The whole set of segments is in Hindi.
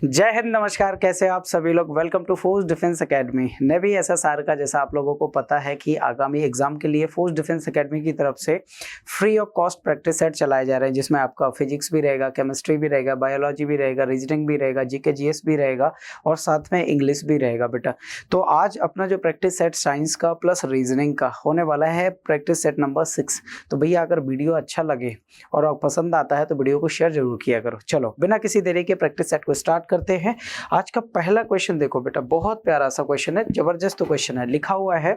जय हिंद, नमस्कार। कैसे आप सभी लोग? Welcome to Force Defence Academy. Navy SSR का जैसा आप लोगों को पता है कि आगामी एग्जाम के लिए फोर्स डिफेंस एकेडमी की तरफ से free of cost practice set चलाए जा रहे हैं, जिसमें आपका फिजिक्स भी रहेगा, केमिस्ट्री भी रहेगा, बायोलॉजी भी रहेगा, रीजनिंग भी रहेगा, जीके जीएस भी रहेगा और साथ में इंग्लिश भी रहेगा बेटा। तो आज अपना जो प्रैक्टिस सेट साइंस का प्लस रीजनिंग का होने वाला है प्रैक्टिस सेट नंबर 6। तो भैया अगर वीडियो अच्छा लगे और पसंद आता है तो वीडियो को शेयर जरूर किया करो। चलो बिना किसी देरी के प्रैक्टिस सेट को स्टार्ट करते हैं। आज का पहला क्वेश्चन देखो बेटा, बहुत प्यारा सा क्वेश्चन है, जबरदस्त क्वेश्चन है। लिखा हुआ है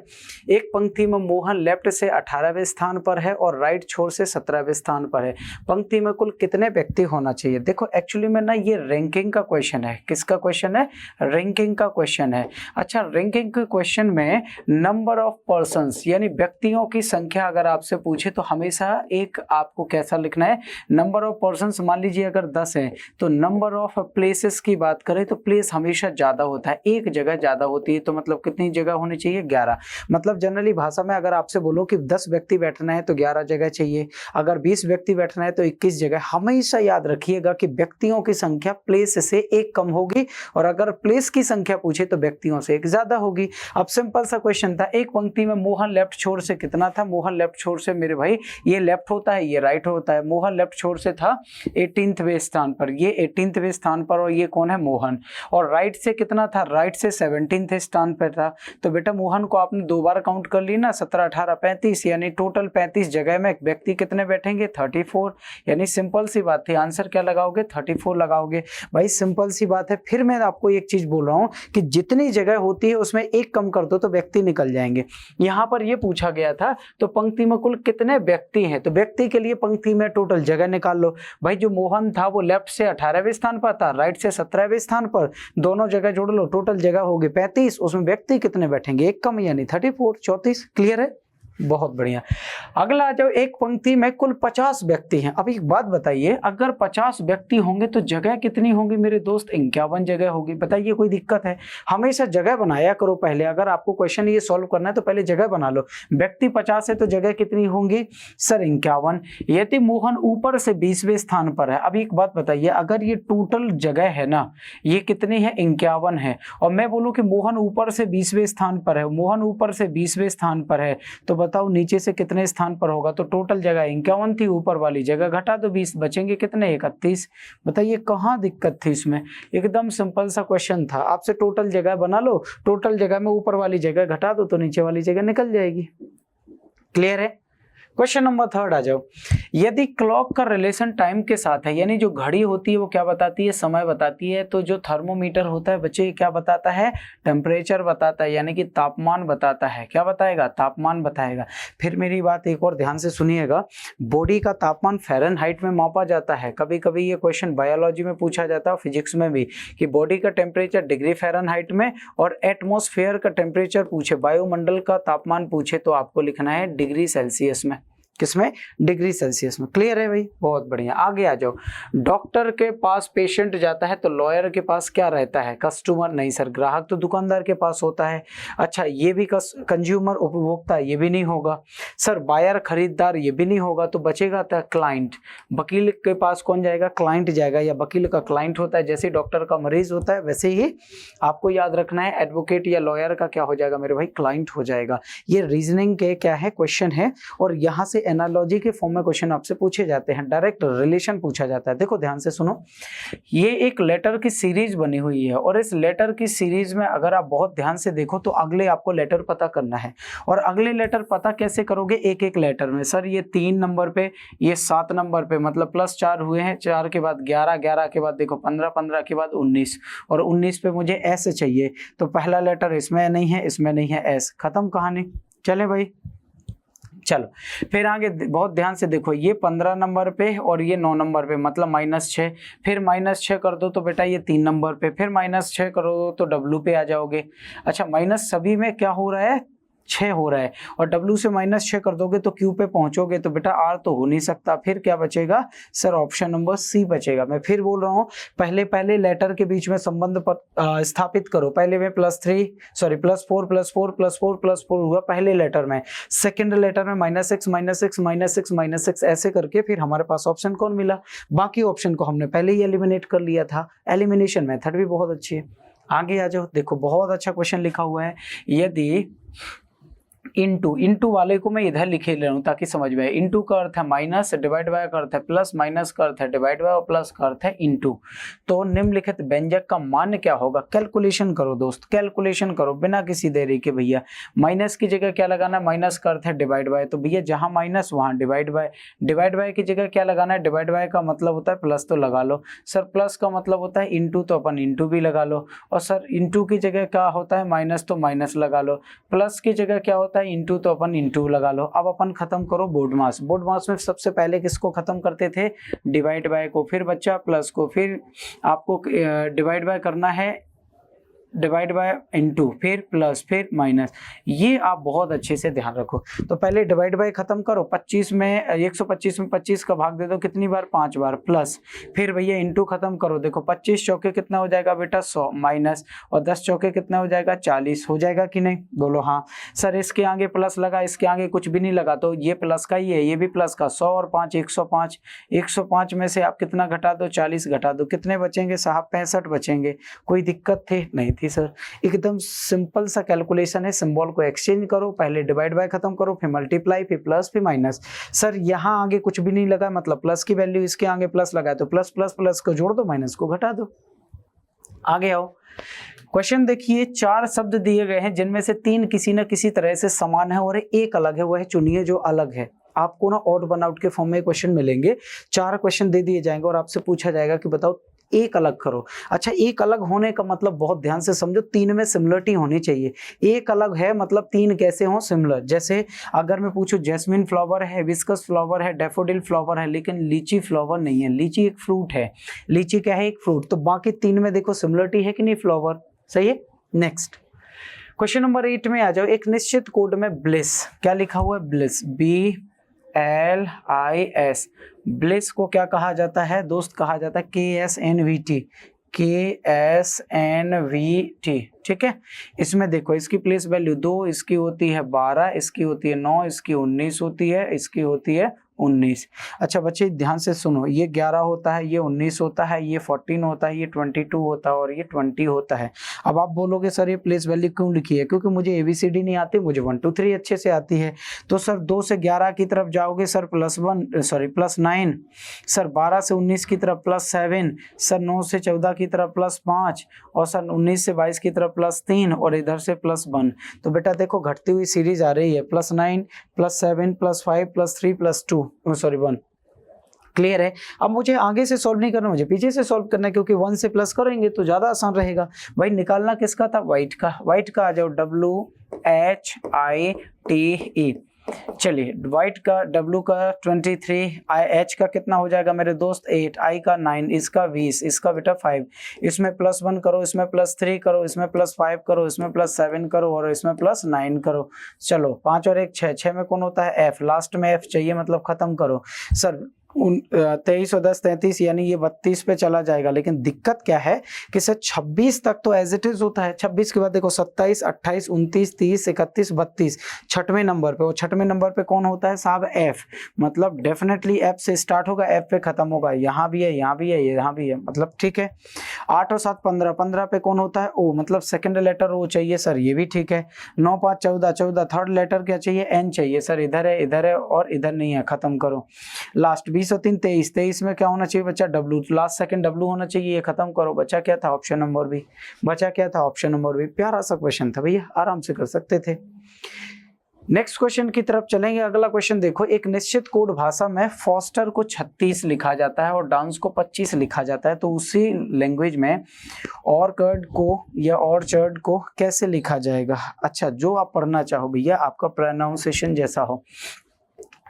एक पंक्ति में मोहन लेफ्ट से 18वें स्थान पर है और राइट छोर से 17वें स्थान पर है। पंक्ति में कुल कितने व्यक्ति होना चाहिए? देखो एक्चुअली में ना ये रैंकिंग का क्वेश्चन है। किसका क्वेश्चन है? रैंकिंग का क्वेश्चन है। अच्छा, रैंकिंग के क्वेश्चन में नंबर ऑफ पर्संस यानी व्यक्तियों की संख्या अगर आपसे पूछे तो हमेशा एक आपको कैसा लिखना है? Number of persons. मान लीजिए अगर 10 है तो नंबर ऑफ प्लेसेस की बात करें तो प्लेस हमेशा ज्यादा होता है, एक जगह ज्यादा होती है। तो मतलब कितनी जगह होनी चाहिए? 11। मतलब जनरली भाषा में अगर आपसे बोलो कि 10 व्यक्ति बैठना है तो 11 जगह चाहिए, अगर 20 व्यक्ति बैठना है तो 21 जगह। हमेशा याद रखिएगा कि व्यक्तियों की संख्या प्लेस से एक कम होगी और अगर प्लेस की संख्या पूछे तो व्यक्तियों से एक ज्यादा होगी। अब सिंपल सा क्वेश्चन था, एक पंक्ति में मोहन लेफ्ट छोर से कितना था? मोहन लेफ्ट छोर से मेरे भाई ये लेफ्ट होता है, ये राइट होता है। मोहन लेफ्ट छोर से था 18वें स्थान पर, ये 18वें स्थान पर और ये कौन है? मोहन। और राइट से कितना था? राइट से 17वें स्थान पर था। तो बेटा मोहन को आपने दो बार काउंट कर ली ना, 17, 18, 35, यानी टोटल 35 जगह में व्यक्ति कितने बैठेंगे? 34। यानी सिंपल सी बात थी, आंसर क्या लगाओगे? 34 लगाओगे। भाई सिंपल सी बात है। फिर मैं आपको एक चीज बोल रहा हूं कि जितनी जगह होती है उसमें एक कम कर दो तो व्यक्ति निकल जाएंगे। यहां पर यह पूछा गया था तो पंक्ति में कुल कितने व्यक्ति हैं, तो व्यक्ति के लिए पंक्ति में टोटल जगह निकाल लो। भाई जो मोहन था वो लेफ्ट से 18वें स्थान पर था, राइट से 17वें स्थान पर, दोनों जगह जोड़ लो, टोटल जगह होगी 35, उसमें व्यक्ति कितने बैठेंगे? एक कम यानी 34, 34। क्लियर है? बहुत बढ़िया। अगला आ जाओ, एक पंक्ति में कुल 50 व्यक्ति हैं। अब एक बात बताइए, अगर 50 व्यक्ति होंगे तो जगह कितनी होगी मेरे दोस्त? 51 जगह होगी। बताइए कोई दिक्कत है? हमेशा जगह बनाया करो पहले। अगर आपको क्वेश्चन ये सॉल्व करना है तो पहले जगह बना लो। व्यक्ति 50 है तो जगह कितनी होंगी सर? 51। यदि मोहन ऊपर से 20वें स्थान पर है, अब एक बात बताइए, अगर ये टोटल जगह है ना, ये कितनी है? 51 है। और मैं बोलूं कि मोहन ऊपर से 20वें स्थान पर है, मोहन ऊपर से 20वें स्थान पर है, तो बताओ नीचे से कितने स्थान पर होगा? तो टोटल जगह 51 थी, ऊपर वाली जगह घटा दो 20, बचेंगे कितने? 31। बताइए कहाँ दिक्कत थी इसमें? एकदम सिंपल सा क्वेश्चन था। आपसे टोटल जगह बना लो, टोटल जगह में ऊपर वाली जगह घटा दो तो नीचे वाली जगह निकल जाएगी। क्लियर है? क्वेश्चन नंबर 3 आ जाओ। यदि क्लॉक का रिलेशन टाइम के साथ है, यानी जो घड़ी होती है वो क्या बताती है? समय बताती है। तो जो थर्मोमीटर होता है बच्चे क्या बताता है? टेम्परेचर बताता है, यानी कि तापमान बताता है। क्या बताएगा? तापमान बताएगा। फिर मेरी बात एक और ध्यान से सुनिएगा, बॉडी का तापमान फ़ारेनहाइट में मापा जाता है। कभी कभी ये क्वेश्चन बायोलॉजी में पूछा जाता है, फिजिक्स में भी, कि बॉडी का टेम्परेचर डिग्री फ़ारेनहाइट में और एटमॉस्फेयर का टेम्परेचर पूछे, वायुमंडल का तापमान पूछे, तो आपको लिखना है डिग्री सेल्सियस में। किसमें? डिग्री सेल्सियस में। क्लियर है भाई? बहुत बढ़िया। आगे आ जाओ। डॉक्टर के पास पेशेंट जाता है तो लॉयर के पास क्या रहता है? कस्टमर नहीं सर, ग्राहक तो दुकानदार के पास होता है। अच्छा, ये भी कंज्यूमर, उपभोक्ता, ये भी नहीं होगा सर। बायर खरीदार, ये भी नहीं होगा, तो बचेगा था क्लाइंट। वकील के पास कौन जाएगा? क्लाइंट जाएगा, या वकील का क्लाइंट होता है। जैसे डॉक्टर का मरीज होता है वैसे ही आपको याद रखना है एडवोकेट या लॉयर का क्या हो जाएगा मेरे भाई? क्लाइंट हो जाएगा। ये रीजनिंग के क्या है? क्वेश्चन है। और यहाँ से एनालॉजी के फॉर्म में क्वेश्चन आपसे पूछे जाते हैं, डायरेक्ट रिलेशन पूछा जाता है। देखो ध्यान से सुनो, ये एक लेटर की सीरीज बनी हुई है और इस लेटर की सीरीज में अगर आप बहुत ध्यान से देखो तो अगले आपको लेटर पता करना है। और अगले लेटर पता कैसे करोगे? एक एक लेटर में। सर ये 3 नंबर पे, ये 7 नंबर पे, मतलब +4 हुए हैं, 4 के बाद 11, 11 के बाद देखो 15, 15 के बाद 19, और 19 पे मुझे एस चाहिए, तो पहला लेटर इसमें नहीं है, इसमें नहीं है, एस। खत्म कहानी। चले भाई, चलो फिर आगे बहुत ध्यान से देखो, ये 15 नंबर पे और ये 9 नंबर पे, मतलब -6। फिर -6 कर दो तो बेटा ये 3 नंबर पे, फिर -6 करो तो W पे आ जाओगे। अच्छा, माइनस सभी में क्या हो रहा है? 6 हो रहा है और W से -6 कर दोगे तो Q पे पहुंचोगे तो बेटा R तो हो नहीं सकता, फिर क्या बचेगा सर? ऑप्शन नंबर C बचेगा। मैं फिर बोल रहा हूँ, पहले लेटर के बीच में संबंध स्थापित करो। पहले में +4 हुआ पहले लेटर में, सेकंड लेटर में -6 ऐसे करके फिर हमारे पास ऑप्शन कौन मिला? बाकी ऑप्शन को हमने पहले ही एलिमिनेट कर लिया था। एलिमिनेशन मेथड भी बहुत अच्छी है। आगे आ जाओ, देखो बहुत अच्छा क्वेश्चन लिखा हुआ है। यदि इंटू वाले को मैं इधर लिखे ले रहा हूँ ताकि समझ में आए। इंटू का अर्थ है माइनस, डिवाइड बाय का अर्थ है प्लस, माइनस का अर्थ है डिवाइड बाय और प्लस का अर्थ है इंटू। तो निम्नलिखित व्यंजक का मान क्या होगा? कैलकुलेशन करो दोस्त, कैलकुलेशन करो बिना किसी देरी के। भैया माइनस की जगह क्या लगाना है? माइनस का अर्थ है डिवाइड बाय, तो भैया जहां माइनस वहां डिवाइड बाय। डिवाइड बाय की जगह क्या लगाना है? डिवाइड बाय का मतलब होता है प्लस, तो लगा लो। सर प्लस का मतलब होता है इंटू, तो अपन इंटू भी लगा लो। और सर इंटू की जगह क्या होता है? माइनस, तो माइनस लगा लो। प्लस की जगह क्या होता है? इंटू, तो अपन इंटू लगा लो। अब अपन खत्म करो बोर्ड मास। बोर्ड मास में सबसे पहले किसको खत्म करते थे? डिवाइड बाय को, फिर बच्चा प्लस को, फिर आपको डिवाइड बाय करना है डिवाइड बाय इंटू, फिर प्लस, फिर माइनस। ये आप बहुत अच्छे से ध्यान रखो। तो पहले डिवाइड बाय खत्म करो। 25 में 125 में 25 का भाग दे दो कितनी बार? 5 बार। प्लस फिर भैया इंटू खत्म करो। देखो 25 चौके कितना हो जाएगा बेटा? 100 माइनस, और 10 चौके कितना हो जाएगा? 40 हो जाएगा कि नहीं? बोलो हाँ। सर इसके आगे प्लस लगा, इसके आगे कुछ भी नहीं लगा, तो ये प्लस का ही है, ये भी प्लस का। 100 और 5 105। 105 में से आप कितना घटा दो? 40 घटा दो। कितने बचेंगे साहब? 65 बचेंगे। कोई दिक्कत थी? नहीं थी सर। एकदम सिंपल सा कैलकुलेशन है। सिंबल को एक्सचेंज करो, पहले डिवाइड बाय खत्म करो, फिर मल्टीप्लाई, फिर प्लस, फिर माइनस। सर यहाँ आगे कुछ भी नहीं लगा, मतलब प्लस की वैल्यू इसके आगे प्लस लगा, तो प्लस प्लस प्लस को जोड़ दो, माइनस को घटा दो। आगे आओ, क्वेश्चन देखिए। 4 शब्द दिए गए हैं जिनमें से 3 किसी न किसी तरह से समान है और एक अलग है। वह चुनिए जो अलग है। आपको ना ऑड वन आउट के फॉर्म में क्वेश्चन मिलेंगे। 4 क्वेश्चन दे दिए जाएंगे और आपसे पूछा जाएगा कि बताओ एक अलग करो। अच्छा, एक अलग होने का मतलब बहुत ध्यान से समझो, 3 में सिमिलरिटी होनी चाहिए। एक अलग है मतलब 3 कैसे हो? सिमिलर। जैसे अगर मैं पूछूं जैस्मिन फ्लावर है, हिबिस्कस फ्लावर है, डैफोडिल फ्लावर है, लेकिन लीची फ्लावर नहीं है। लीची एक फ्रूट है। लीची क्या है? एक फ्रूट। तो बाकी 3 में देखो सिमिलरिटी है कि नहीं? फ्लावर। सही है। नेक्स्ट क्वेश्चन नंबर 8 में आ जाओ। एक निश्चित कोड में ब्लिस, क्या लिखा हुआ है? Bliss, BLIS। ब्लिस को क्या कहा जाता है दोस्त? कहा जाता है KSNVT। KSNVT, ठीक है। इसमें देखो इसकी प्लेस वैल्यू 2, इसकी होती है 12, इसकी होती है 9, इसकी 19 होती है, इसकी होती है 19। अच्छा बच्चे ध्यान से सुनो, ये 11 होता है, ये 19 होता है, ये 14 होता है, ये 22 होता है और ये 20 होता है। अब आप बोलोगे सर ये प्लेस वैल्यू क्यों लिखी है? क्योंकि मुझे ABCD नहीं आती, मुझे 1 2 3 अच्छे से आती है। तो सर 2 से 11 की तरफ जाओगे सर +9, सर 12 से 19 की तरफ +7, सर 9 से 14 की तरफ +5 और सर 19 से 22 की तरफ +3 और इधर से +1। तो बेटा देखो घटती हुई सीरीज आ रही है, +9 +7 +5 +3 +2 1। क्लियर है। अब मुझे आगे से सॉल्व नहीं करना, मुझे पीछे से सॉल्व करना है, क्योंकि 1 से प्लस करेंगे तो ज्यादा आसान रहेगा। भाई निकालना किसका था? वाइट का। वाइट का आ जाओ, WHITE। चलिए वाइट का W का 23, H का कितना हो जाएगा मेरे दोस्त? 8, I का 9, इसका 20, इसका बेटा 5। इसमें +1 करो, इसमें +3 करो, इसमें +5 करो, इसमें +7 करो और इसमें +9 करो। चलो 5 और 1 6, 6 में कौन होता है? F। लास्ट में F चाहिए, मतलब खत्म करो। सर 23 और 10 33, यानी ये 32 पे चला जाएगा। लेकिन दिक्कत क्या है कि सर 26 तक तो एज इट इज होता है। 26 के बाद देखो 27 28 29 30 31 32 छठवें नंबर पे, और छठवें नंबर पे कौन होता है साहब? F। मतलब डेफिनेटली F से स्टार्ट होगा, F पे खत्म होगा। यहाँ भी है, यहाँ भी है, यहाँ भी है, मतलब ठीक है। 8 और 7 15, 15 पे कौन होता है? O, मतलब सेकंड लेटर O चाहिए सर, ये भी ठीक है। 9 5 14, 14 थर्ड लेटर क्या चाहिए? N चाहिए सर, इधर है और इधर नहीं है, खत्म करो। लास्ट 20 और 3 23, 23 में क्या होना चाहिए बच्चा? W। लास्ट सेकंड W होना चाहिए, ये खत्म करो। बचा क्या था? Option number B. बचा क्या था? Option number B. प्यारा सा क्वेश्चन था भैया, आराम से कर सकते थे। नेक्स्ट क्वेश्चन की तरफ चलेंगे। अगला क्वेश्चन देखो। एक निश्चित कोड भाषा में फॉस्टर को 36 लिखा जाता है और डांस को 25 लिखा जाता है, तो उसी लैंग्वेज में ऑर्चर्ड को या ऑर्चर्ड को कैसे लिखा जाएगा? अच्छा, जो आप पढ़ना चाहो भैया, आपका प्रोनाउंसिएशन जैसा हो।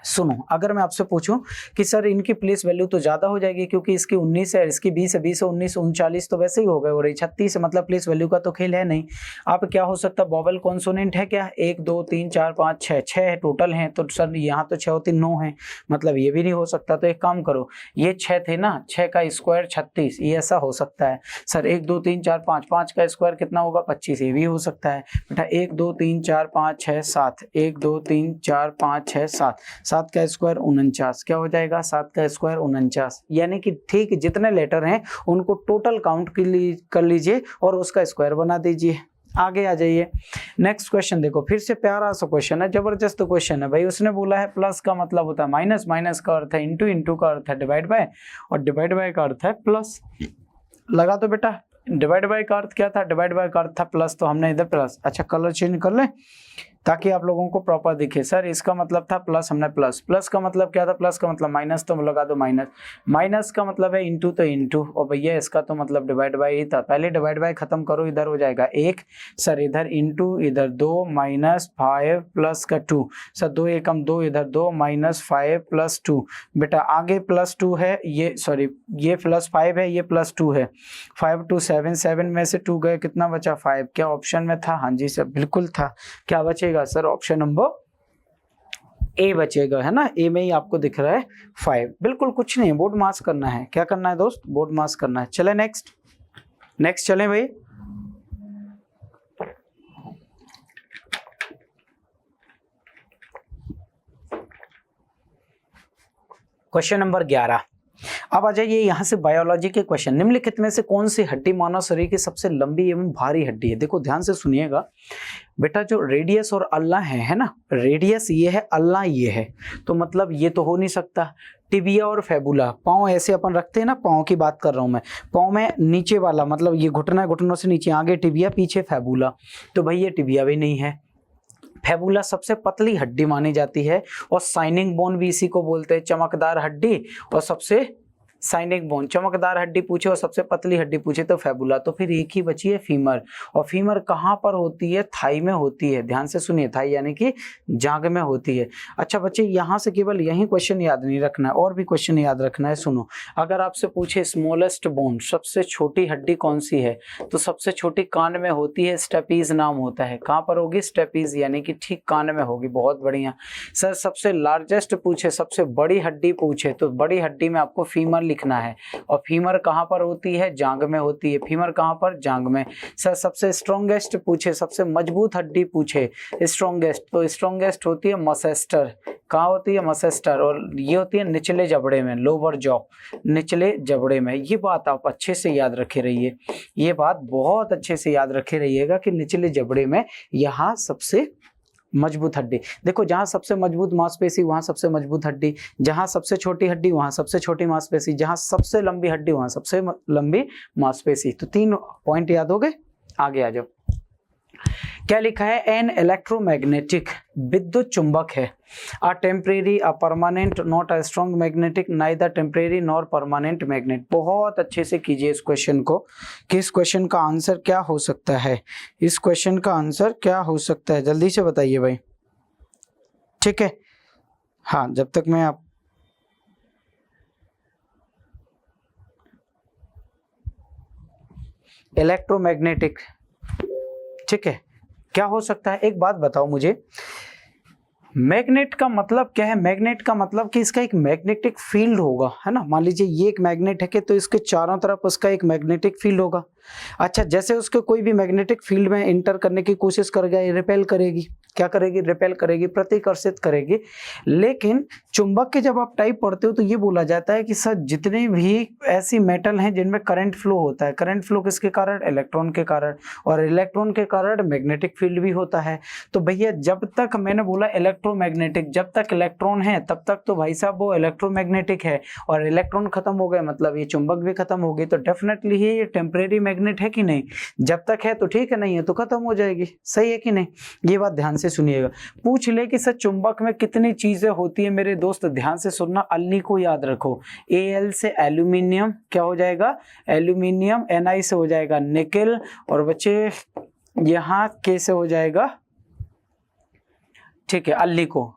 सुनो, अगर मैं आपसे पूछूं कि सर इनकी प्लेस वैल्यू तो ज्यादा हो जाएगी क्योंकि इसकी 19 है, इसकी 20 है, 20 से 19 39 तो वैसे ही हो गए, और 36 मतलब प्लेस वैल्यू का तो खेल है नहीं। आप क्या हो सकता है, वोवेल कॉन्सोनेंट है क्या, 1 2 3 4 5 6 6 टोटल हैं, तो सर यहाँ तो 6 होती 9 है, मतलब ये भी नहीं हो सकता। तो एक काम करो, ये 6 थे ना, 6 का स्क्वायर 36, ये ऐसा हो सकता है। सर 1 2 3 4 5, 5 का स्क्वायर कितना होगा 25, ये भी हो सकता है बेटा। 1 2 3 4 5 6 7, 1 2 3 4 5 6 7, 7 का स्क्वायर 49, क्या हो जाएगा 7 का स्क्वायर 49, यानी कि ठीक जितने लेटर हैं उनको टोटल काउंट कर लीजिए और उसका स्क्वायर बना दीजिए। आगे आ जाइए, नेक्स्ट क्वेश्चन देखो, फिर से प्यारा सा क्वेश्चन है, जबरदस्त क्वेश्चन है भाई। उसने बोला है प्लस का मतलब होता है माइनस, माइनस का अर्थ है इंटू, इंटू का अर्थ है डिवाइड बाय, और डिवाइड बाय का अर्थ है प्लस। लगा तो बेटा, डिवाइड बाय का अर्थ क्या था, डिवाइड बाय का अर्थ था प्लस, तो हमने इधर प्लस। अच्छा कलर चेंज कर ले ताकि आप लोगों को प्रॉपर दिखे। सर इसका मतलब था प्लस, हमने प्लस, प्लस का मतलब क्या था, प्लस का मतलब माइनस, तो लगा दो माइनस, माइनस का मतलब है इंटू, तो इंटू, और भैया इसका तो मतलब डिवाइड बाय ही था। पहले डिवाइड बाय खत्म करो, इधर हो जाएगा 1, सर इधर इंटू, इधर 2 माइनस 5 प्लस का 2, सर 2 एकम 2, इधर 2 माइनस 5 प्लस 2, बेटा आगे प्लस 2 है, ये सॉरी ये प्लस 5 है, ये प्लस 2 है, 5 2 7, 7 में से 2 गए, कितना बचा 5, क्या ऑप्शन में था, हाँ जी सर बिल्कुल था। क्या बचेगा सर, ऑप्शन नंबर ए बचेगा, है ना, ए में ही आपको दिख रहा है 5, बिल्कुल कुछ नहीं, बोर्ड मास करना है। क्या करना है दोस्त, बोर्ड मास करना है। चले नेक्स्ट, नेक्स्ट चले भाई। क्वेश्चन नंबर 11, अब आ जाइए यहाँ से बायोलॉजी के क्वेश्चन। निम्नलिखित में से कौन सी हड्डी मानव शरीर की सबसे लंबी एवं भारी हड्डी है। देखो ध्यान से सुनिएगा बेटा, जो रेडियस और अल्ला है ना, रेडियस ये है, अल्ला ये है, तो मतलब ये तो हो नहीं सकता। टिबिया और फेबुला, पाँव ऐसे अपन रखते हैं ना, पाँव की बात कर रहा हूँ मैं, पाँव में नीचे वाला मतलब ये घुटना है, घुटनों से नीचे, आगे टिबिया पीछे फेबुला, तो भाई ये टिबिया भी नहीं है। फेबुला सबसे पतली हड्डी मानी जाती है, और साइनिंग बोन भी इसी को बोलते हैं, चमकदार हड्डी, और सबसे साइनिक बोन, चमकदार हड्डी पूछे और सबसे पतली हड्डी पूछे तो फेबुला। तो फिर एक ही बची है फीमर, और फीमर कहाँ पर होती है, थाई में होती है। ध्यान से सुनिए, थाई यानी कि जांघ में होती है। अच्छा बच्चे, यहाँ से केवल यही क्वेश्चन याद नहीं रखना है, और भी क्वेश्चन याद रखना है। सुनो, अगर आपसे पूछे स्मॉलेस्ट बोन, सबसे छोटी हड्डी कौन सी है, तो सबसे छोटी कान में होती है, स्टेपीज नाम होता है। कहाँ पर होगी, स्टेपीज, यानी कि ठीक कान में होगी। बहुत बढ़िया सर। सबसे लार्जेस्ट पूछे, सबसे बड़ी हड्डी पूछे, तो बड़ी हड्डी में आपको फीमर लिखना है, और फीमर कहां पर होती है, जांघ में होती है। फीमर कहां पर, जांघ में। सर सबसे स्ट्रॉन्गेस्ट पूछे, सबसे मजबूत हड्डी पूछे, स्ट्रॉन्गेस्ट, तो स्ट्रॉन्गेस्ट होती है मसेस्टर। कहाँ होती है, मसेस्टर, और ये होती है निचले जबड़े में, लोअर जॉ, निचले जबड़े में। ये बात आप अच्छे से याद रखे रहिए, ये बात बहुत अच्छे से याद रखे रहिएगा कि निचले जबड़े में यहाँ सबसे मजबूत हड्डी। देखो, जहां सबसे मजबूत मांसपेशी वहां सबसे मजबूत हड्डी, जहां सबसे छोटी हड्डी वहां सबसे छोटी मांसपेशी, जहां सबसे लंबी हड्डी वहां सबसे लंबी मांसपेशी। तो 3 पॉइंट याद हो गए। आगे आ जाओ, क्या लिखा है, एन इलेक्ट्रोमैग्नेटिक, विद्युत चुंबक है, a temporary, a permanent, not a strong magnetic, neither temporary nor permanent magnet. बहुत अच्छे से कीजिए इस क्वेश्चन को, कि इस क्वेश्चन का आंसर क्या हो सकता है, इस क्वेश्चन का आंसर क्या हो सकता है, जल्दी से बताइए भाई। ठीक है, हाँ, जब तक मैं आप इलेक्ट्रोमैग्नेटिक, ठीक है, क्या हो सकता है। एक बात बताओ मुझे, मैग्नेट का मतलब क्या है, मैग्नेट का मतलब कि इसका एक मैग्नेटिक फील्ड होगा, है ना। मान लीजिए ये एक मैग्नेट है कि तो इसके चारों तरफ उसका एक मैग्नेटिक फील्ड होगा। अच्छा, जैसे उसके कोई भी मैग्नेटिक फील्ड में इंटर करने की कोशिश करेगा, ये रिपेल करेगी। क्या करेगी, रिपेल करेगी, प्रतिकर्षित करेगी। लेकिन चुंबक के जब आप टाइप पढ़ते हो तो ये बोला जाता है कि सर जितने भी ऐसी मेटल हैं जिनमें करंट फ्लो होता है, करंट फ्लो किसके कारण, इलेक्ट्रॉन के कारण, और इलेक्ट्रॉन के कारण मैग्नेटिक फील्ड भी होता है। तो भैया जब तक मैंने बोला इलेक्ट्रोमैग्नेटिक, जब तक इलेक्ट्रॉन है तब तक तो भाई साहब वो इलेक्ट्रोमैग्नेटिक है, और इलेक्ट्रॉन खत्म हो गए मतलब ये चुंबक भी खत्म हो गई। तो डेफिनेटली ये टेम्परेरी मैग्नेट है कि नहीं, जब तक है तो ठीक है, नहीं है तो खत्म हो जाएगी। सही है कि नहीं, ये बात ध्यान से सुनिएगा। पूछ ले कि सर चुंबक में कितनी चीजें होती है, मेरे दोस्त ध्यान से सुनना, अल्ली को याद रखो। Al से एल्यूमिनियम, क्या हो जाएगा, एल्यूमिनियम, Na से हो जाएगा निकेल, और बच्चे यहाँ K से हो जाएगा, ठीक है, अल्ली को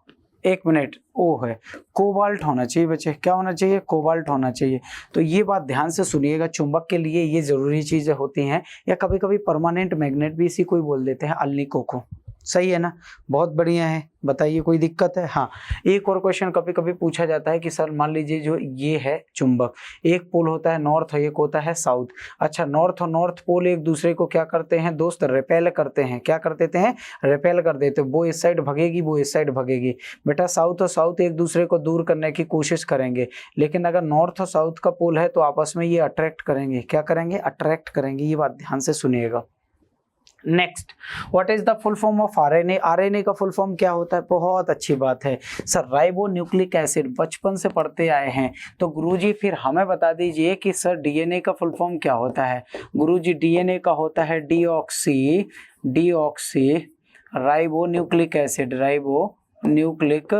एक मिनट, ओ है कोबाल्ट होना चाहिए बच्चे, क्या होना चाहिए, कोबाल्ट होना चाहिए। तो ये बात ध्यान से सुनिएगा, चुंबक के लिए ये जरूरी चीजें होती हैं, या कभी कभी परमानेंट मैग्नेट भी इसी को ही बोल देते हैं, अल्निको को। सही है ना, बहुत बढ़िया है, बताइए कोई दिक्कत है। हाँ, एक और क्वेश्चन कभी कभी पूछा जाता है कि सर मान लीजिए जो ये है चुंबक, एक पोल होता है नॉर्थ और एक होता है साउथ। अच्छा, नॉर्थ और नॉर्थ पोल एक दूसरे को क्या करते हैं दोस्त, रिपेल करते हैं। क्या कर देते हैं, रिपेल कर देते हैं। वो इस साइड भगेगी, वो इस साइड भगेगी। बेटा साउथ और साउथ एक दूसरे को दूर करने की कोशिश करेंगे, लेकिन अगर नॉर्थ और साउथ का पोल है तो आपस में ये अट्रैक्ट करेंगे। क्या करेंगे, अट्रैक्ट करेंगे। ये बात ध्यान से सुनिएगा। Next, what is the full form of RNA? RNA का फुल फॉर्म क्या होता है? बहुत अच्छी बात है सर, राइबो न्यूक्लिक एसिड, बचपन से पढ़ते आए हैं। तो गुरुजी फिर हमें बता दीजिए कि सर डीएनए का फुल फॉर्म क्या होता है? गुरुजी डीएनए का होता है deoxy ribo nucleic acid, ribo nucleic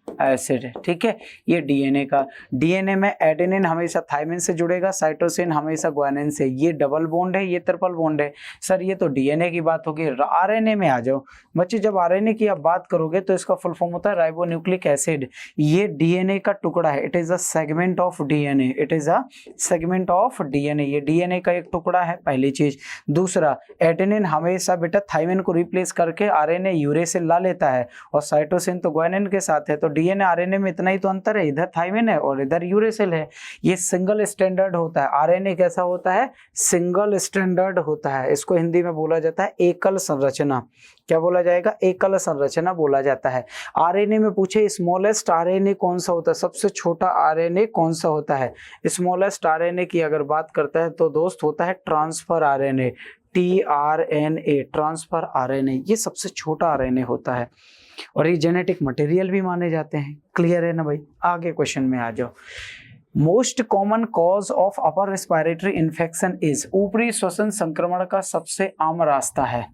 acid. ठीक है, ये डीएनए का। डीएनए में एडेनिन हमेशा थाइमिन से जुड़ेगा, साइटोसिन हमेशा ग्वानिन से। ये डबल बॉन्ड है, ये ट्रिपल बॉन्ड है। सर ये तो डीएनए की बात होगी। आरएनए में आ जाओ बच्चे, जब आरएनए की आप बात करोगे तो इसका फुल फॉर्म होता है राइबोन्यूक्लिक एसिड। ये डीएनए का टुकड़ा है, it is a segment of DNA, it is a segment of DNA. ये डीएनए का एक टुकड़ा है, पहली चीज। दूसरा, एडेनिन हमेशा बेटा थाइमिन को रिप्लेस करके आरएनए यूरे से ला लेता है, और साइटोसिन तो ग्वानिन के साथ है। तो डीएनए आरएनए में इतना ही तो अंतर है, इधर थाइमिन है और इधर यूरेसिल है। ये सिंगल स्टैंडर्ड होता है। आरएनए कैसा होता है, सिंगल स्टैंडर्ड होता है। इसको हिंदी में बोला जाता है एकल संरचना। क्या बोला जाएगा, एकल संरचना बोला जाता है। आरएनए में पूछे स्मॉलेस्ट आरएनए कौन सा होता है, सबसे छोटा आरएनए कौन सा होता है? स्मॉलेस्ट आरएनए की अगर बात करता है तो दोस्त होता है transfer RNA, tRNA, transfer RNA. ये सबसे छोटा आरएनए होता है और ये जेनेटिक मटेरियल भी माने जाते हैं। क्लियर है ना भाई? आगे क्वेश्चन में आ जाओ। Most common cause of upper respiratory infection is, ऊपरी श्वसन संक्रमण का सबसे आम रास्ता है।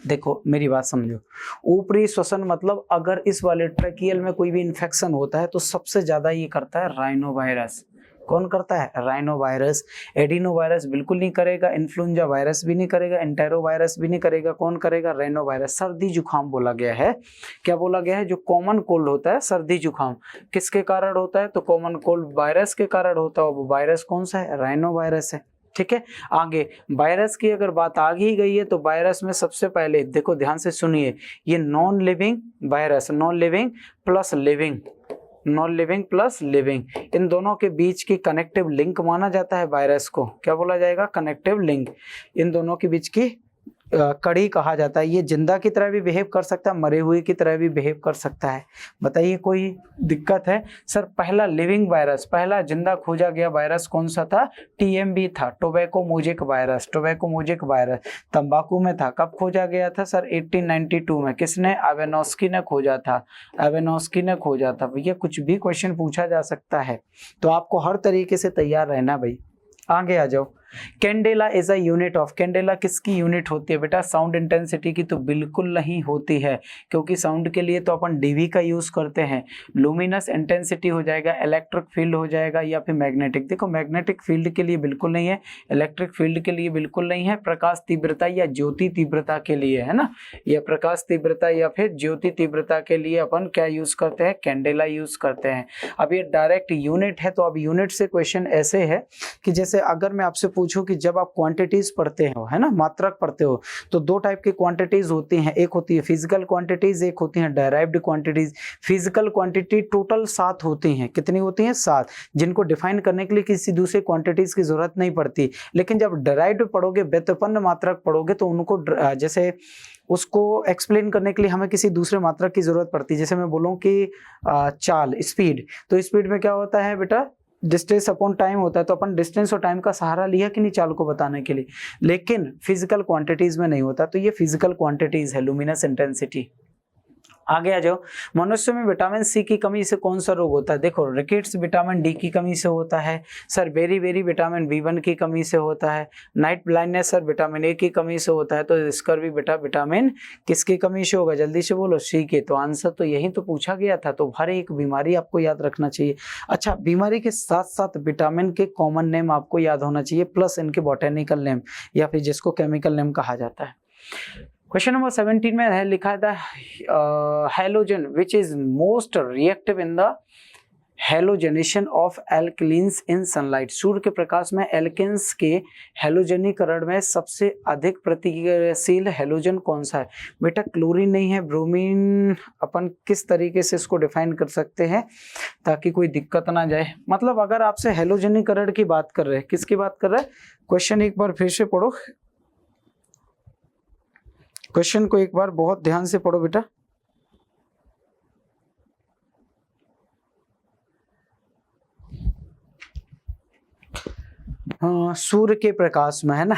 देखो मेरी बात समझो, ऊपरी श्वसन मतलब अगर इस वाले ट्रैकियल में कोई भी इन्फेक्शन होता है तो सबसे ज्यादा ये करता है राइनोवायरस। कौन करता है, राइनोवायरस। एडिनोवायरस बिल्कुल नहीं करेगा, इन्फ्लुएंजा वायरस भी नहीं करेगा, एंटेरोवायरस भी नहीं करेगा। कौन करेगा, राइनोवायरस। सर्दी जुकाम बोला गया है, क्या बोला गया है, जो कॉमन कोल्ड होता है सर्दी जुकाम किसके कारण होता है, तो कॉमन कोल्ड वायरस के कारण होता है। वो वायरस कौन सा है, राइनोवायरस है। ठीक है, आगे वायरस की अगर बात आ ही गई है तो वायरस में सबसे पहले देखो ध्यान से सुनिए, ये non living virus, non living plus living, non living plus living, इन दोनों के बीच की कनेक्टिव लिंक माना जाता है वायरस को। क्या बोला जाएगा, कनेक्टिव लिंक। इन दोनों के बीच की कड़ी कहा जाता है। ये जिंदा की तरह भी बिहेव कर सकता है, मरे हुए की तरह भी बिहेव कर सकता है। बताइए कोई दिक्कत है? सर पहला लिविंग वायरस, पहला जिंदा खोजा गया वायरस कौन सा था, टीएमवी था, tobacco mosaic virus. Tobacco mosaic virus तंबाकू में था। कब खोजा गया था सर, 1892 में। किसने, एवेनोस्की ने खोजा था, एवेनोस्की ने खोजा था। भैया कुछ भी क्वेश्चन पूछा जा सकता है, तो आपको हर तरीके से तैयार रहना भाई। आगे आ जाओ। Candela is a unit of, candela किसकी यूनिट होती है बेटा, साउंड इंटेंसिटी की तो बिल्कुल नहीं होती है, क्योंकि साउंड के लिए तो अपन डीवी का यूज करते हैं। लुमिनस इंटेंसिटी हो जाएगा, इलेक्ट्रिक फील्ड हो जाएगा, या फिर मैग्नेटिक। देखो मैग्नेटिक फील्ड के लिए बिल्कुल नहीं है, इलेक्ट्रिक फील्ड के लिए बिल्कुल नहीं है, प्रकाश तीव्रता या ज्योति तीव्रता के लिए है ना, या प्रकाश तीव्रता या फिर ज्योति तीव्रता के लिए अपन क्या यूज करते हैं, कैंडेला यूज करते हैं। अब ये डायरेक्ट यूनिट है, तो अब यूनिट से क्वेश्चन ऐसे है कि जैसे अगर मैं आपसे पूछूं कि जब आप क्वांटिटीज पढ़ते हो, है ना, मात्रक पढ़ते हो, तो दो टाइप की क्वांटिटीज होती हैं। एक होती है फिजिकल क्वांटिटीज, एक होती है डायराइव्ड क्वांटिटीज। फिजिकल क्वांटिटी टोटल 7 होती हैं। कितनी होती हैं, 7, जिनको डिफाइन करने के लिए किसी दूसरे क्वांटिटीज की जरूरत नहीं पड़ती। लेकिन जब डायराइव्ड पढ़ोगे, व्युत्पन्न मात्रक पढ़ोगे, तो उनको जैसे उसको एक्सप्लेन करने के लिए हमें किसी दूसरे मात्रक की जरूरत पड़ती है। जैसे मैं बोलूं कि चाल, स्पीड, तो स्पीड में क्या होता है बेटा, डिस्टेंस अपॉन टाइम होता है। तो अपन डिस्टेंस और टाइम का सहारा लिया कि नहीं चाल को बताने के लिए, लेकिन फिजिकल क्वांटिटीज में नहीं होता। तो ये फिजिकल क्वांटिटीज है, लुमिनस इंटेंसिटी। आगे आ जाओ। मनुष्य में विटामिन सी की कमी से कौन सा रोग होता है? देखो रिकेट्स विटामिन डी की कमी से होता है, sir berry berry vitamin B1 की कमी से होता है, night blindness sir vitamin A की कमी से होता है। तो स्कर्वी बेटा विटामिन किसकी कमी से होगा, जल्दी से बोलो, सी के। तो आंसर तो यही तो पूछा गया था। तो हर एक बीमारी आपको याद रखना चाहिए। अच्छा, बीमारी के साथ साथ विटामिन के कॉमन नेम आपको याद होना चाहिए, प्लस इनके बॉटेनिकल नेम या फिर जिसको केमिकल नेम कहा जाता है। क्वेश्चन नंबर 17 में है लिखा था halogen which is most reactive in the halogenation of alkalines in sunlight. सूर्य के प्रकाश में एल्केन्स के हेलोजनीकरण में सबसे अधिक प्रतिक्रियाशील हेलोजन कौन सा है? बेटा क्लोरीन नहीं है, ब्रोमीन। अपन किस तरीके से इसको डिफाइन कर सकते हैं ताकि कोई दिक्कत ना जाए? मतलब अगर आपसे हेलोजनीकरण की बात कर रहे हैं, किसकी बात कर रहे हैं? क्वेश्चन एक बार फिर से पढ़ो, क्वेश्चन को एक बार बहुत ध्यान से पढ़ो बेटा। सूर्य के प्रकाश में है ना,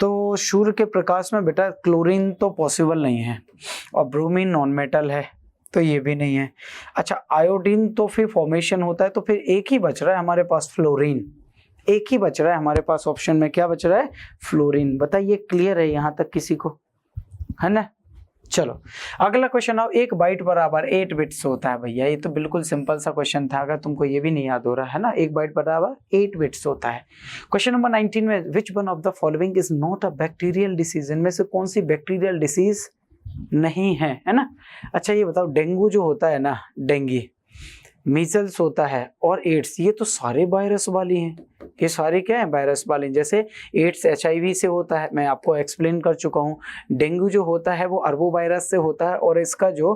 तो सूर्य के प्रकाश में बेटा क्लोरीन तो पॉसिबल नहीं है और ब्रोमीन नॉन मेटल है तो ये भी नहीं है। अच्छा आयोडीन तो फिर फॉर्मेशन होता है, तो फिर एक ही बच रहा है हमारे पास फ्लोरीन, एक ही बच रहा है हमारे पास ऑप्शन में, क्या बच रहा है? फ्लोरीन। बताइए क्लियर है यहाँ तक किसी को, है ना? चलो अगला क्वेश्चन आओ, एक बाइट बराबर 8 बिट्स होता है भैया। ये तो बिल्कुल सिंपल सा क्वेश्चन था, अगर तुमको ये भी नहीं याद हो रहा है ना, एक बाइट बराबर 8 बिट्स होता है। क्वेश्चन नंबर 19 में which one of the following is not a bacterial disease, इनमें से कौन सी बैक्टीरियल डिसीज नहीं है, है ना? अच्छा ये बताओ, डेंगू जो होता है ना, डेंगी, मीजल्स होता है और एड्स, ये तो सारे वायरस वाली हैं, ये सारे क्या है? वायरस वाले। जैसे एड्स HIV से होता है, मैं आपको एक्सप्लेन कर चुका हूँ। डेंगू जो होता है वो अरबो वायरस से होता है और इसका जो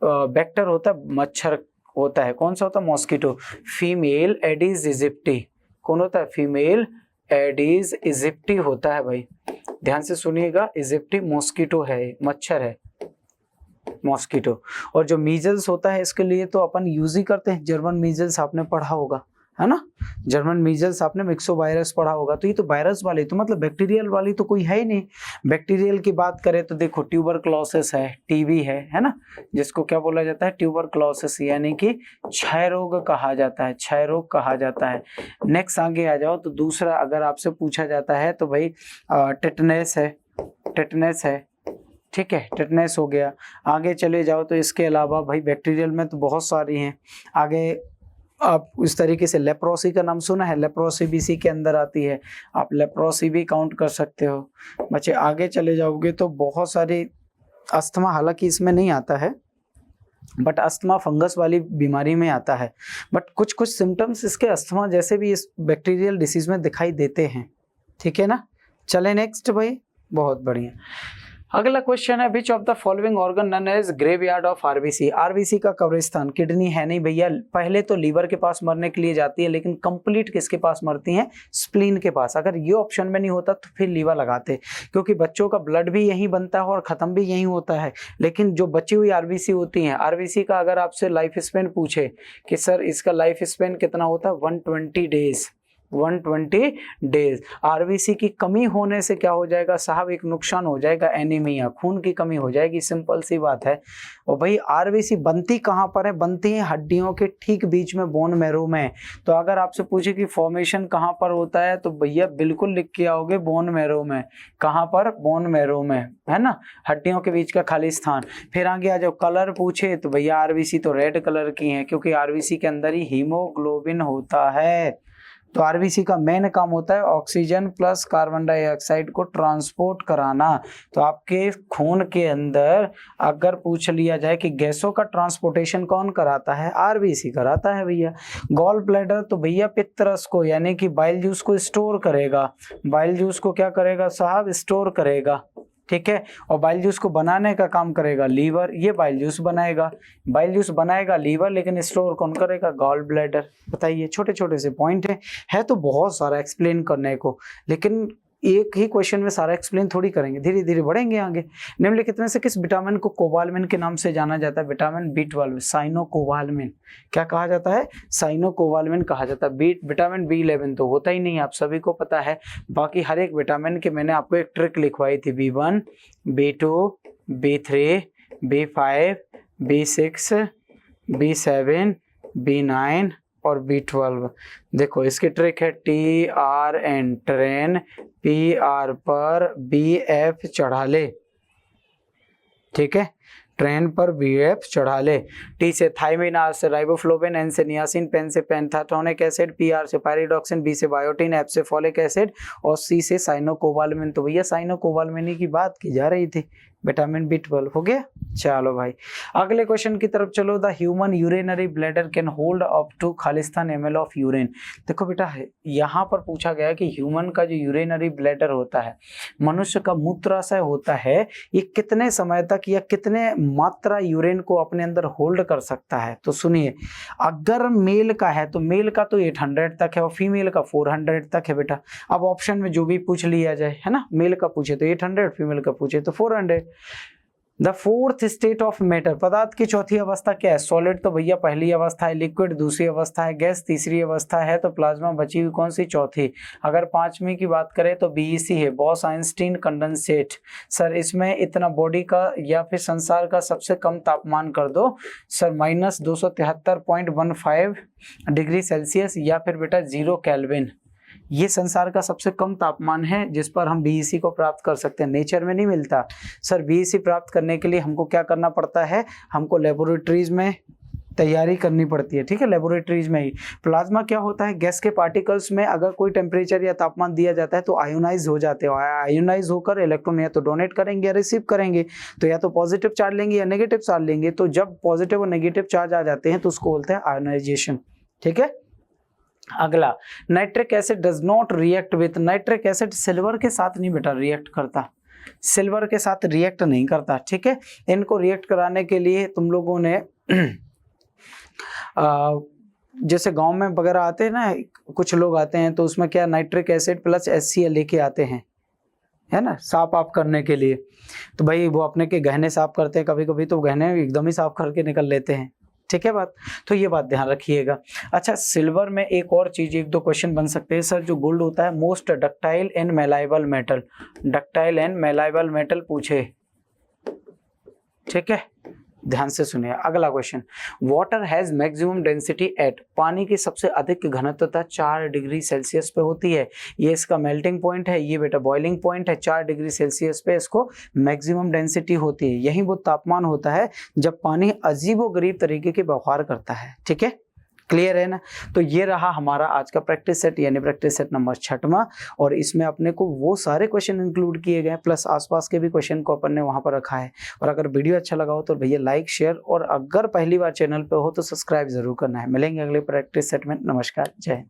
वेक्टर होता है मच्छर होता है, कौन सा होता है? Mosquito, female Aedes इजिप्टी। कौन होता है? फीमेल एडिस इजिप्टी होता है भाई, ध्यान से सुनिएगा, इजिप्टी मॉस्किटो है, मच्छर है मॉस्किटो। और जो मीजल्स होता है इसके लिए तो अपन यूज ही करते हैं जर्मन मीजल्स, आपने पढ़ा होगा है ना, जर्मन मीजल्स आपने मिक्सो वायरस पढ़ा होगा। तो ये तो वायरस वाली, तो मतलब बैक्टीरियल वाली तो कोई है ही नहीं। बैक्टीरियल की बात करें तो देखो ट्यूबरक्लोसिस है, टीबी है ना, जिसको क्या बोला जाता है? ट्यूबरक्लोसिस, यानी कि क्षय रोग कहा जाता है, क्षय रोग कहा जाता है। नेक्स्ट आगे आ जाओ तो दूसरा अगर आपसे पूछा जाता है तो भाई टेटनेस है, टेटनेस है, ठीक है, टेटनेस हो गया। आगे चले जाओ तो इसके अलावा भाई बैक्टीरियल में तो बहुत सारी हैं। आगे आप इस तरीके से लेप्रोसी का नाम सुना है, लेप्रोसी भी इसी के अंदर आती है, आप लेप्रोसी भी काउंट कर सकते हो बच्चे। आगे चले जाओगे तो बहुत सारी, अस्थमा हालांकि इसमें नहीं आता है बट अस्थमा फंगस वाली बीमारी में आता है, बट कुछ कुछ सिम्टम्स इसके अस्थमा जैसे भी इस बैक्टीरियल डिसीज में दिखाई देते हैं, ठीक है ना? चले नेक्स्ट भाई, बहुत बढ़िया। अगला क्वेश्चन है which of the following organ known as graveyard of RBC. RBC का कब्रिस्तान, किडनी है नहीं भैया, पहले तो लीवर के पास मरने के लिए जाती है लेकिन कंप्लीट किसके पास मरती हैं? स्प्लीन के पास। अगर ये ऑप्शन में नहीं होता तो फिर लीवर लगाते, क्योंकि बच्चों का ब्लड भी यहीं बनता है और खत्म भी यहीं होता है। लेकिन जो बची हुई आरबीसी होती हैं, आरबीसी का अगर आपसे लाइफ स्पेन पूछे कि सर इसका लाइफ स्पेन कितना होता है? 120 डेज, 120 डेज। आरबीसी की कमी होने से क्या हो जाएगा साहब? एक नुकसान हो जाएगा, एनीमिया, खून की कमी हो जाएगी, सिंपल सी बात है। और भाई आरबीसी बनती कहाँ पर है? बनती है हड्डियों के ठीक बीच में, बोन मैरो में। तो अगर आपसे पूछे कि फॉर्मेशन कहाँ पर होता है तो भैया बिल्कुल लिख के आओगे बोन मैरो में। कहाँ पर? बोन मैरो में, है ना, हड्डियों के बीच का खाली स्थान। फिर आगे आ जाओ, कलर पूछे तो भैया आरबीसी तो रेड कलर की है, क्योंकि आरबीसी के अंदर ही हीमोग्लोबिन होता है। तो आरबीसी का मेन काम होता है ऑक्सीजन प्लस कार्बन डाइऑक्साइड को ट्रांसपोर्ट कराना। तो आपके खून के अंदर अगर पूछ लिया जाए कि गैसों का ट्रांसपोर्टेशन कौन कराता है? आरबीसी कराता है भैया। गॉल ब्लैडर तो भैया पित्तरस को, यानी कि बाइल जूस को स्टोर करेगा। बाइल जूस को क्या करेगा साहब? स्टोर करेगा, ठीक है। और बाइल जूस को बनाने का काम करेगा लीवर, ये बाइल जूस बनाएगा, बाइल जूस बनाएगा लीवर, लेकिन स्टोर कौन करेगा? Gall bladder. बताइए, छोटे छोटे से पॉइंट है तो बहुत सारा एक्सप्लेन करने को, लेकिन एक ही क्वेश्चन में सारा एक्सप्लेन थोड़ी करेंगे, धीरे धीरे बढ़ेंगे आगे। निम्नलिखित में से किस विटामिन को कोबालमिन के नाम से जाना जाता है? Vitamin B12, cyanocobalamin. क्या कहा जाता है? साइनोकोबालमिन कहा जाता है। विटामिन B11 तो होता ही नहीं, आप सभी को पता है। बाकी हर एक विटामिन के मैंने आपको एक ट्रिक लिखवाई थी, B1, B2, B3, B5, B6, B7, B9 और B12। देखो इसकी ट्रिक है TRN, ट्रेन, PR पर BF चढ़ा ले, ठीक है। ट्रेन पर बीएफ चढ़ा ले। टी से थायमिन, आर से राइबोफ्लोविन, एन से नियासिन, पेन से पेंथाटोनिक एसिड, पी आर से पायरिडॉक्सिन, बी से बायोटिन, एफ से फॉलिक एसिड और सी से साइनोकोबालमिन। तो भैया साइनोकोबालमिन की बात की जा रही थी, विटामिन B12 हो गया। चलो भाई अगले क्वेश्चन की तरफ चलो। The human urinary bladder can hold up to खालिस्तान ml ऑफ यूरिन। देखो बेटा यहाँ पर पूछा गया कि ह्यूमन का जो यूरिनरी ब्लैडर होता है, मनुष्य का मूत्राशय होता है, ये कितने समय तक या कितने मात्रा यूरिन को अपने अंदर होल्ड कर सकता है। तो सुनिए, अगर मेल का है तो मेल का तो 800 तक है और फीमेल का 400 तक है बेटा। अब ऑप्शन में जो भी पूछ लिया जाए, है ना, मेल का पूछे तो 800, फीमेल का पूछे तो 400। The fourth state of matter, पदार्थ की चौथी अवस्था क्या है? सॉलिड तो भैया पहली अवस्था है, लिक्विड दूसरी अवस्था है, गैस तीसरी अवस्था है, तो प्लाज्मा बची हुई कौन सी? चौथी। अगर पांचवी की बात करें तो BEC है, बॉस आइंस्टीन कंडेंसेट। सर इसमें इतना बॉडी का या फिर संसार का सबसे कम तापमान कर दो सर, -273.15 डिग्री सेल्सियस या फिर बेटा 0 केल्विन। ये संसार का सबसे कम तापमान है जिस पर हम BEC को प्राप्त कर सकते हैं, नेचर में नहीं मिलता। सर BEC प्राप्त करने के लिए हमको क्या करना पड़ता है? हमको लेबोरेटरीज में तैयारी करनी पड़ती है, ठीक है, लेबोरेटरीज में ही। प्लाज्मा क्या होता है? गैस के पार्टिकल्स में अगर कोई टेम्परेचर या तापमान दिया जाता है तो आयोनाइज हो जाते हैं, आयोनाइज होकर इलेक्ट्रॉन या तो डोनेट करेंगे या रिसीव करेंगे, तो या तो पॉजिटिव चार्ज लेंगे या नेगेटिव चार्ज लेंगे। तो जब पॉजिटिव और नेगेटिव चार्ज आ जाते हैं तो उसको बोलते हैं आयोनाइजेशन, ठीक है। अगला, nitric acid does not react with. Nitric acid silver के साथ नहीं बेटा रिएक्ट करता, सिल्वर के साथ रिएक्ट नहीं करता, ठीक है। इनको रिएक्ट कराने के लिए तुम लोगों ने जैसे गांव में वगैरह आते हैं ना, कुछ लोग आते हैं तो उसमें क्या नाइट्रिक एसिड प्लस HCl लेके आते हैं, है ना, साफ आप करने के लिए। तो भाई वो अपने के गहने साफ करते हैं, कभी कभी तो गहने एकदम ही साफ करके निकल लेते हैं, ठीक है बात। तो ये बात ध्यान रखिएगा। अच्छा, सिल्वर में एक और चीज, एक दो क्वेश्चन बन सकते हैं सर। जो गोल्ड होता है most ductile and malleable metal, ductile and malleable metal पूछे, ठीक है, ध्यान से सुनिए। अगला question, water has maximum density at. पानी की सबसे अधिक घनत्वता 4 डिग्री सेल्सियस पे होती है। ये इसका मेल्टिंग पॉइंट है, ये बेटा बॉइलिंग पॉइंट है। 4 डिग्री सेल्सियस पे इसको मैक्सिमम डेंसिटी होती है। यही वो तापमान होता है जब पानी अजीबोगरीब तरीके के व्यवहार करता है, ठीक है, क्लियर है ना। तो ये रहा हमारा आज का प्रैक्टिस सेट, यानी प्रैक्टिस सेट नंबर 6वां, और इसमें अपने को वो सारे क्वेश्चन इंक्लूड किए गए प्लस आसपास के भी क्वेश्चन को अपन ने वहां पर रखा है। और अगर वीडियो अच्छा लगा हो तो भैया लाइक शेयर, और अगर पहली बार चैनल पे हो तो सब्सक्राइब जरूर करना है। मिलेंगे अगले प्रैक्टिस सेट में। नमस्कार, जय हिंद।